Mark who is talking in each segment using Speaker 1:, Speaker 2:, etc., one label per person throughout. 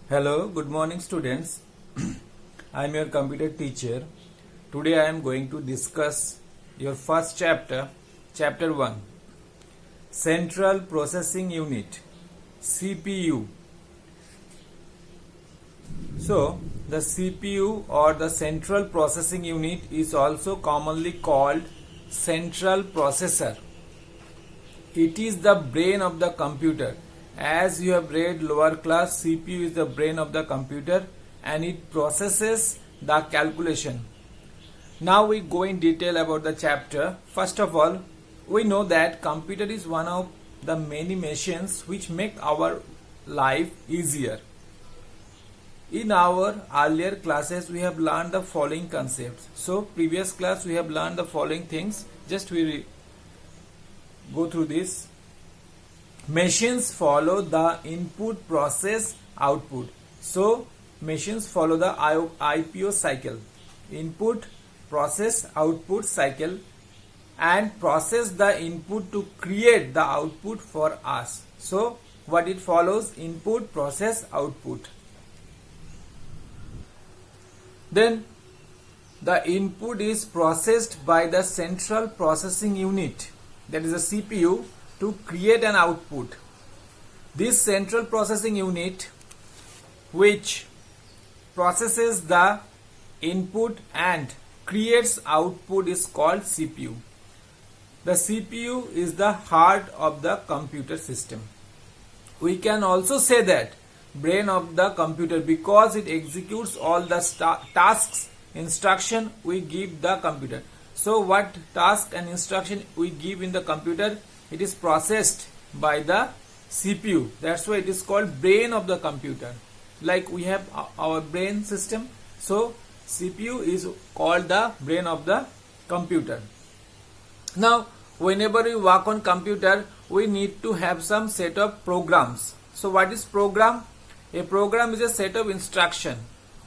Speaker 1: Hello, good morning students. I am your computer teacher. Today I am going to discuss your first chapter, chapter 1, Central Processing Unit, CPU. So, the CPU or the Central Processing Unit is also commonly called Central Processor. It is the brain of the computer. As you have read lower class, CPU is the brain of the computer and it processes the calculation. Now we go in detail about the chapter. First of all, we know that computer is one of the many machines which make our life easier. In our earlier classes, we have learned the following concepts. So, previous class we have learned the following things. Just we go through this. Machines follow the input, process, output. So, machines follow the IPO cycle. Input, process, output cycle, and process the input to create the output for us. So, what it follows? Input, process, output. Then, the input is processed by the central processing unit, that is the CPU, to create an output. This central processing unit, which processes the input and creates output, is called CPU. The CPU is the heart of the computer system. We can also say that brain of the computer because it executes all the tasks, instruction we give the computer. So what task and instruction we give in the computer, it is processed by the CPU. That's why it is called brain of the computer. Like we have our brain system, so CPU is called the brain of the computer. Now, whenever we work on computer, we need to have some set of programs. So what is program? A program is a set of instruction.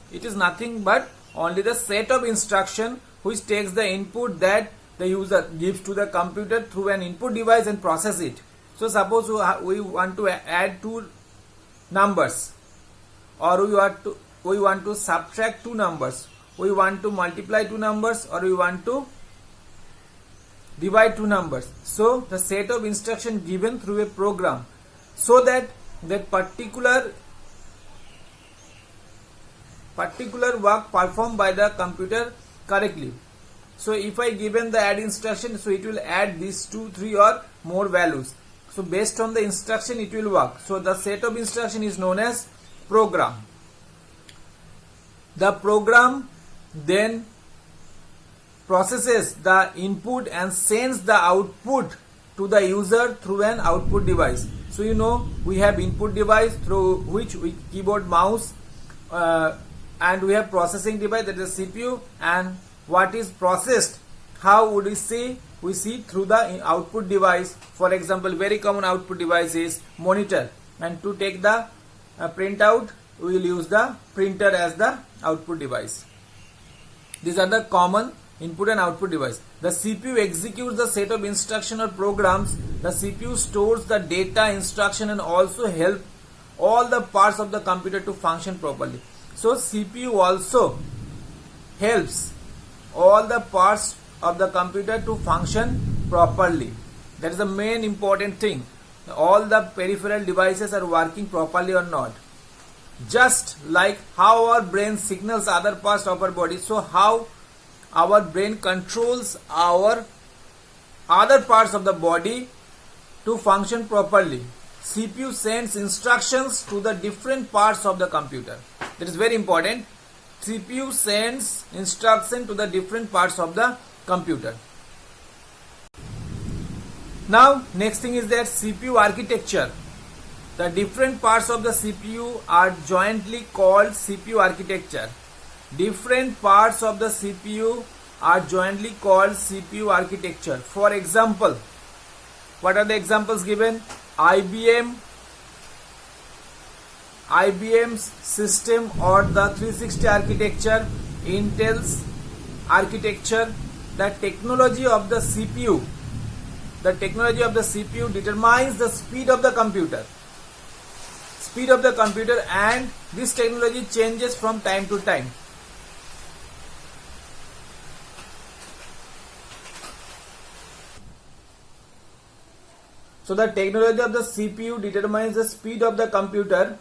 Speaker 1: It is nothing but only the set of instruction which takes the input that the user gives to the computer through an input device and process it. So suppose we want to add two numbers, or we want to subtract two numbers, we want to multiply two numbers, or we want to divide two numbers. So the set of instruction given through a program, so that that particular work performed by the computer correctly. So if I given the add instruction, so it will add these 2, 3 or more values. So based on the instruction it will work. So the set of instruction is known as program. The program then processes the input and sends the output to the user through an output device. So you know we have input device through which we keyboard, mouse, and we have processing device, that is CPU, and what is processed, how would we see? We see through the output device. For example, very common output device is monitor, and to take the printout we will use the printer as the output device. These are the common input and output device. The CPU executes the set of instruction or programs. The CPU stores the data, instruction, and also help all the parts of the computer to function properly. So CPU also helps all the parts of the computer to function properly. That is the main important thing. All the peripheral devices are working properly or not. Just like how our brain signals other parts of our body, so how our brain controls our other parts of the body to function properly. CPU sends instructions to the different parts of the computer. That is very important. CPU sends instruction to the different parts of the computer. Now, next thing is that CPU architecture. The different parts of the CPU are jointly called CPU architecture. Different parts of the CPU are jointly called CPU architecture. For example, what are the examples given? IBM's system or the 360 architecture, Intel's architecture. The technology of the CPU determines the speed of the computer. speed of the computer, and this technology changes from time to time. So the technology of the CPU determines the speed of the computer,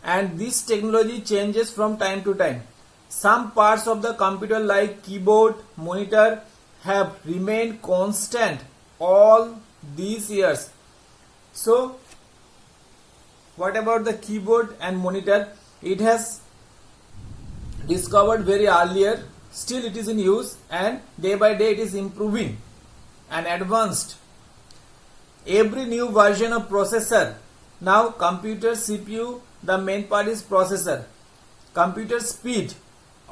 Speaker 1: and this technology changes from time to time. Some parts of the computer like keyboard, monitor have remained constant all these years. So what about the keyboard and monitor? It has discovered very earlier, still it is in use, and day by day it is improving and advanced. Every new version of processor, now computer CPU, the main part is processor. Computer speed,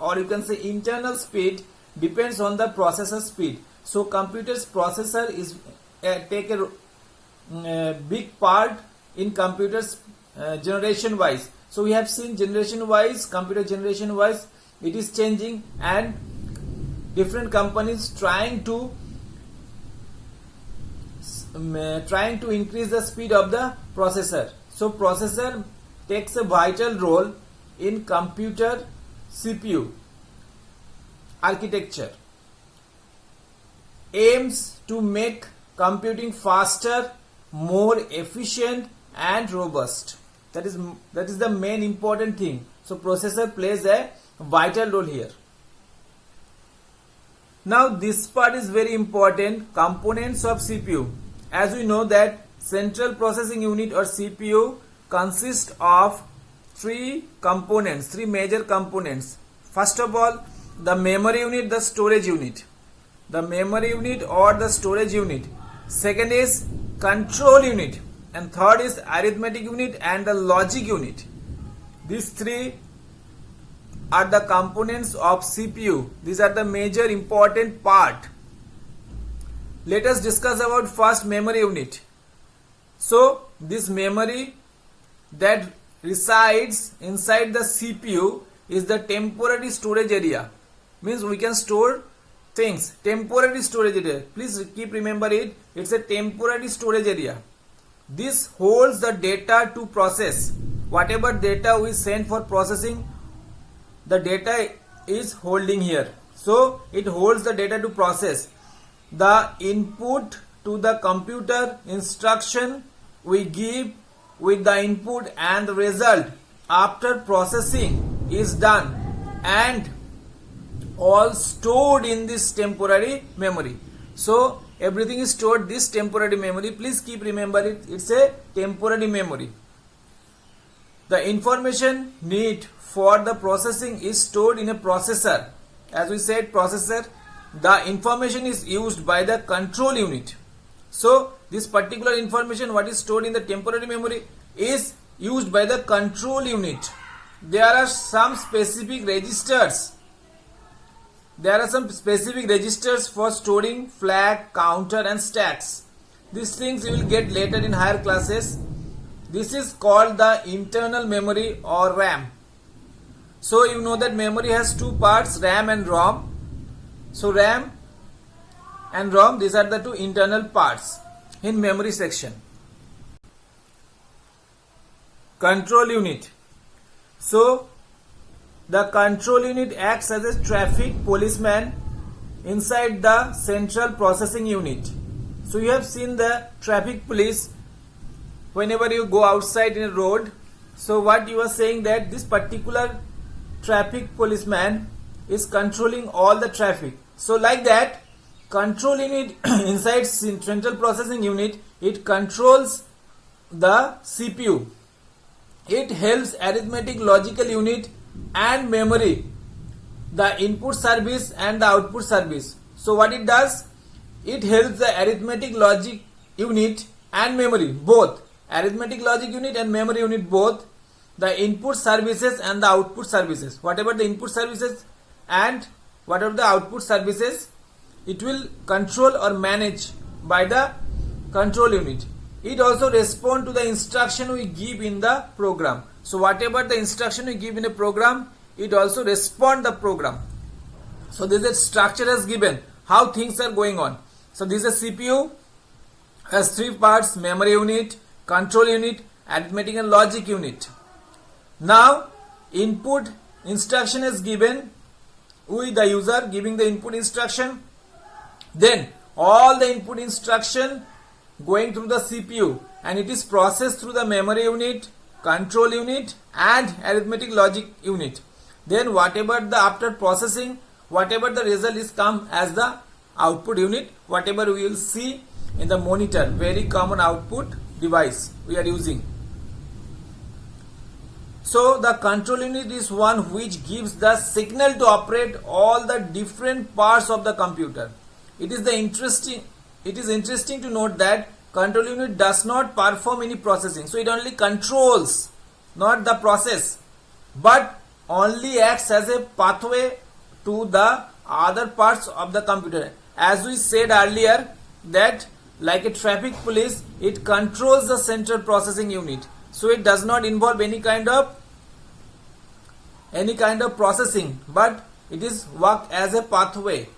Speaker 1: or you can say internal speed, depends on the processor speed. So computer's processor is take a big part in computers generation wise. So we have seen generation wise, computer generation wise, it is changing, and different companies trying to increase the speed of the processor. So processor takes a vital role in computer CPU architecture, aims to make computing faster, more efficient and robust. That is the main important thing. So processor plays a vital role here. Now this part is very important, components of CPU. As we know that central processing unit or CPU consists of three major components. First of all, the memory unit, the storage unit. The memory unit or the storage unit. Second is control unit, and third is arithmetic unit and the logic unit. These three are the components of CPU. These are the major important part. Let us discuss about first memory unit. So this memory that resides inside the CPU is the temporary storage area. Means we can store things. Temporary storage area. Please keep remember it. It's a temporary storage area. This holds the data to process. Whatever data we send for processing, the data is holding here. So it holds the data to process. The input to the computer instruction we give with the input, and the result after processing is done and all stored in this temporary memory. So everything is stored this temporary memory. Please keep remember it. It's a temporary memory. The information need for the processing is stored in a processor. As we said, processor. The information is used by the control unit. So this particular information what is stored in the temporary memory is used by the control unit. There are some specific registers. For storing flag, counter and stacks. These things you will get later in higher classes. This is called the internal memory or RAM. So you know that memory has two parts, RAM and ROM. So RAM and ROM, these are the two internal parts in memory section. Control unit. So the control unit acts as a traffic policeman inside the central processing unit. So you have seen the traffic police whenever you go outside in a road. So what you are saying that this particular traffic policeman is controlling all the traffic. So like that, control unit inside central processing unit, it controls the CPU. It helps arithmetic logical unit and memory, the input service and the output service. So what it does, it helps the arithmetic logic unit and memory, both arithmetic logic unit and memory unit, both the input services and the output services. Whatever the input services and whatever the output services, it will control or manage by the control unit. It also responds to the instruction we give in the program. So whatever the instruction we give in a program, it also responds the program. So this is structure as given, how things are going on. So this is a CPU, has three parts, memory unit, control unit arithmetic and logic unit. Now input instruction is given with the user giving the input instruction. Then all the input instruction going through the CPU and it is processed through the memory unit, control unit and arithmetic logic unit. Then whatever the after processing, whatever the result is come as the output unit, whatever we will see in the monitor, very common output device we are using. So the control unit is one which gives the signal to operate all the different parts of the computer. It is interesting to note that control unit does not perform any processing. So it only controls, not the process, but only acts as a pathway to the other parts of the computer. As we said earlier that like a traffic police, it controls the central processing unit. So it does not involve any kind of processing, but it is work as a pathway.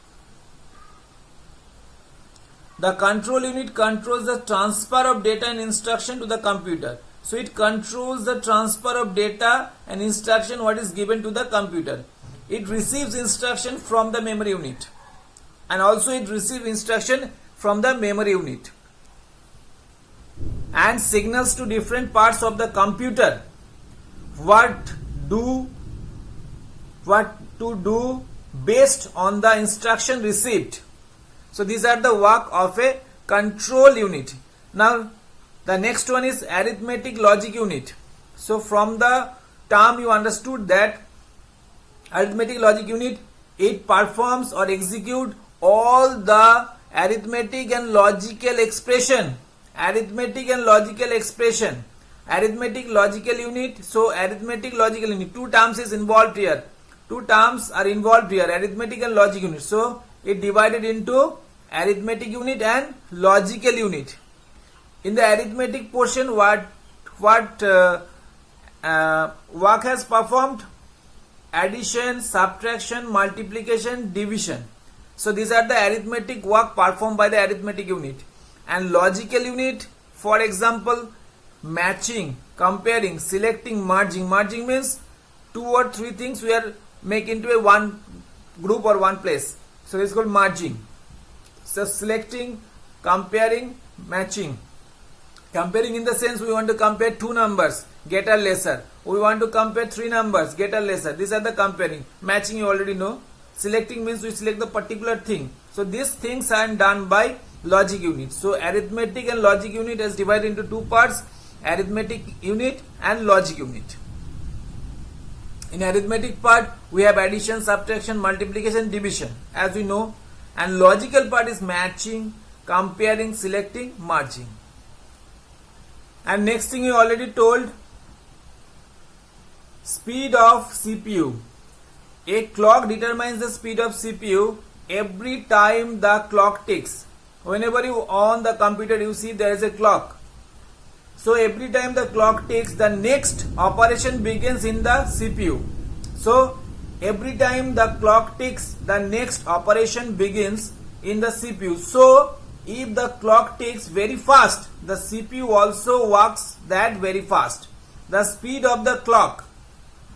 Speaker 1: The control unit controls the transfer of data and instruction to the computer. So it controls the transfer of data and instruction what is given to the computer. It receives instruction from the memory unit and also it receives instruction from the memory unit and signals to different parts of the computer what to do based on the instruction received. So these are the work of a control unit. Now the next one is arithmetic logic unit. So from the term you understood that arithmetic logic unit, it performs or execute all the arithmetic and logical expression. Arithmetic logical unit. So arithmetic logical unit, two terms is involved here. Two terms are involved here, arithmetic and logic unit. So it divided into arithmetic unit and logical unit. In the arithmetic portion, what work has performed? Addition, subtraction, multiplication, division. So these are the arithmetic work performed by the arithmetic unit. And logical unit, for example, matching, comparing, selecting, merging. Merging means two or three things we are make into a one group or one place. So it's called merging. So selecting, comparing, matching. Comparing in the sense we want to compare two numbers, greater, lesser. We want to compare three numbers, greater, lesser. These are the comparing. Matching you already know. Selecting means we select the particular thing. So these things are done by logic unit. So arithmetic and logic unit is divided into two parts, arithmetic unit and logic unit. In arithmetic part we have addition, subtraction, multiplication, division as we know, and logical part is matching, comparing, selecting, merging. And next thing we already told, speed of CPU. A clock determines the speed of CPU every time the clock ticks. Whenever you on the computer you see there is a clock. So every time the clock ticks, the next operation begins in the CPU. So every time the clock ticks, the next operation begins in the CPU. So if the clock ticks very fast, the CPU also works that very fast. The speed of the clock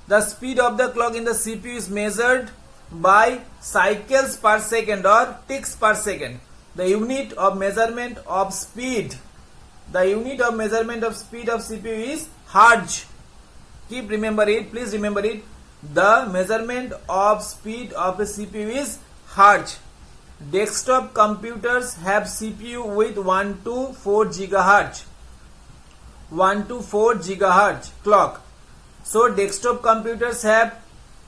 Speaker 1: in the CPU is measured by cycles per second or ticks per second. The unit of measurement of speed of CPU is hertz. Please remember it. The measurement of speed of a CPU is hertz. Desktop computers have CPU with 1 to 4 gigahertz. 1 to 4 gigahertz clock. So desktop computers have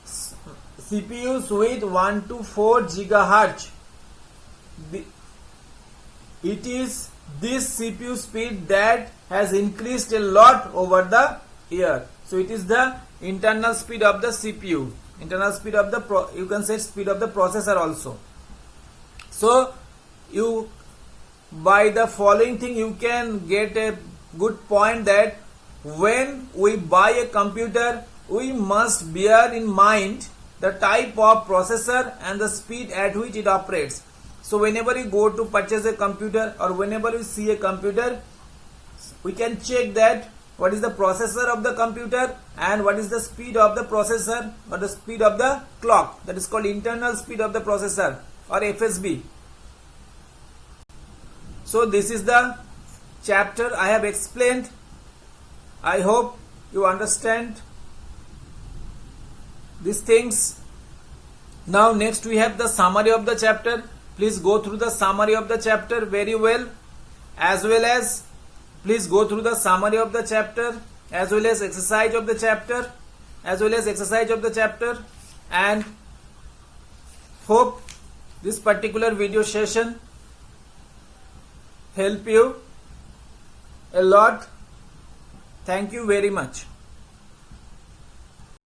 Speaker 1: CPUs with 1 to 4 gigahertz. It is this CPU speed that has increased a lot over the year. So it is the internal speed of the CPU. Internal speed of the you can say speed of the processor also. So you by the following thing you can get a good point that when we buy a computer we must bear in mind the type of processor and the speed at which it operates. So whenever you go to purchase a computer or whenever you see a computer, we can check that what is the processor of the computer, and what is the speed of the processor or the speed of the clock. That is called internal speed of the processor or FSB. So this is the chapter I have explained. I hope you understand these things. Now next we have the summary of the chapter. Please go through the summary of the chapter very well as please go through the summary of the chapter as well as exercise of the chapter and hope this particular video session help you a lot. Thank you very much.